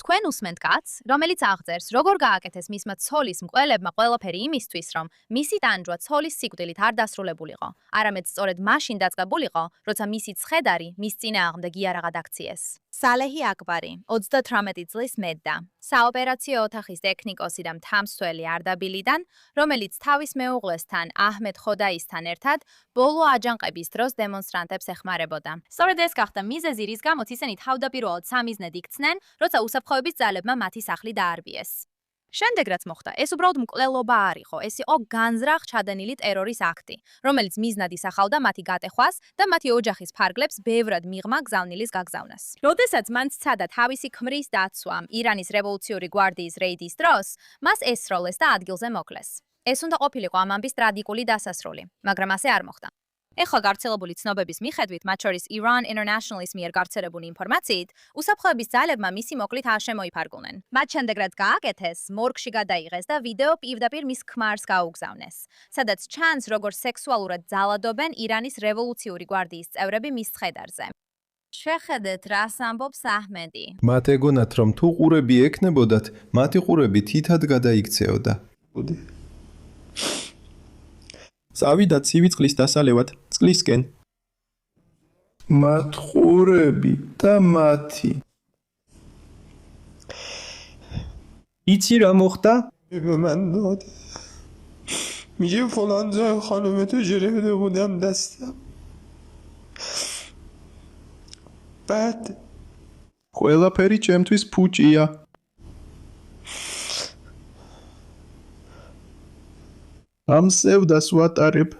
თქვენ უსმენთ კაცს, რომელიც აღწერს, როგორ გააკეთეს მისმა ცოლის მკვლელებმა ყველაფერი იმისთვის, რომ მისი ტანჯვა ცოლის სიკვდილით არ დასრულებულიყო, არამედ სწორედ მაშინ დაწყებულიყო, როცა მისი ცხედარი მის წინააღმდეგ იარაღად აქციეს. სალეჰი აკბარი, 38 წლის მედდა, საოპერაციო ოთახის ტექნიკოსი და მთამსვლელი არდაბილიდან, რომელიც თავის მეუღლესთან აჰმედ ხოდაისთან ერთად ბოლო აჯანყების დროს დემონსტრანტებს ეხმარებოდა. სწორედ ეს გახდა მიზეზი, რის გამოც ისინი თავდაპირველად სამიზნედ იქცნენ, როცა უსაფრთხოების ძალებმა მათი სახლი დაარბიეს. შემდეგ რაც მოხდა, ეს უბრალოდ მკვლელობა არ იყო, ეს იყო განზრახ ჩადენილი ტერორის აქტი, რომელიც მიზნად ისახავდა მათი გატეხვას და მათი ოჯახის ფარგლებს ბევრად მიღმა გზავნილის გაგზავნას. როდესაც მან სცადა თავისი ქმრის დაცვამ ირანის რევოლუციური გვარდიის რეიდის დროს, მას ესროლეს და ადგილზე მოკლეს. ეს უნდა ყოფილიყო ამ ამბის ტრაგიკული დასასრული, მაგრამ ასე არ მოხდა. ეხლა გავრცელებული ცნობების მიხედვით, მათ შორის Iran International-ის მიერ გავრცელებული ინფორმაციით, უსაფრთხოების ძალებმა მისი მოკლით არ შემოიფარგლნენ. მათ შემდეგ რაც გააკეთეს, მორგში გადაიღეს და ვიდეო პირდაპირ მის ქმარს გაუგზავნეს, სადაც ჩანს, როგორ სექსუალურად ძალადობენ ირანის რევოლუციური გვარდიის წევრები მის ცხედარზე. შეხედეთ, რას ამბობს აჰმედი. მათ ეგონათ, რომ თუ ყურები ექნებოდათ, მათი ყურები თითად გადაიქცეოდა. წავიდა ცივი წყლის დასალევად, წყლისკენ. მათ ყურები და მათი. იცი რა მოხდა? من داده میگه فلان جای خانومتو گرفته بودم دستم بعد ყველაფერი ჩემთვის ფუჭია. ამ სევდას ვატარებ.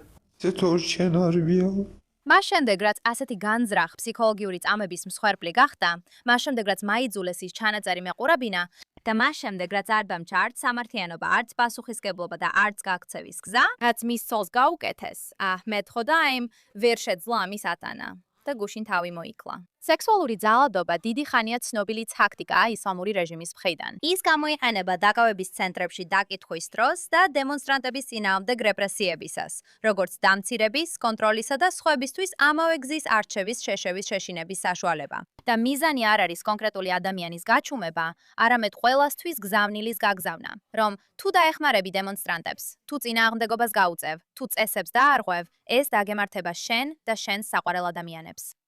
چطور کنار بیام მას შემდეგ, რაც ასეთი განზრახ ფსიქოლოგიური წამების მსხვერპლი გახდა, მას შემდეგ, რაც მაიძულეს ის ჩანაწერი მეყურებინა და მას შემდეგ, რაც არ დამჭა არც სამართლიანობა, არც პასუხისგებლობა და არც გაქცევის გზა, რაც მის ცოლს გაუკეთეს, აჰმედ ხოდაიმ ვერ შეძლო ამის ატანა და გუშინ თავი მოიკლა. სექსუალური ძალადობა დიდი ხანია ცნობილი თაქტიკაა ისლამური რეჟიმის მხრიდან. ის გამოიყენება დაკავების ცენტრებში დაკითხვის დროს და დემონსტრანტების წინააღმდეგ რეპრესიებისას, როგორც დამცირების, კონტროლისა და სხვებისთვის ამავე გზის არჩევის შეშევის შეშინების საშუალება. და მიზანი არ არის კონკრეტული ადამიანის გაჩუმება, არამედ ყველასთვის გზავნილის გაგზავნა, რომ თუ დაეხმარები დემონსტრანტებს, თუ წინააღმდეგობას გაუწევ, თუ წესებს დაარღვევ, ეს დაგემართება შენ და შენს საყვარელ ადამიანებს.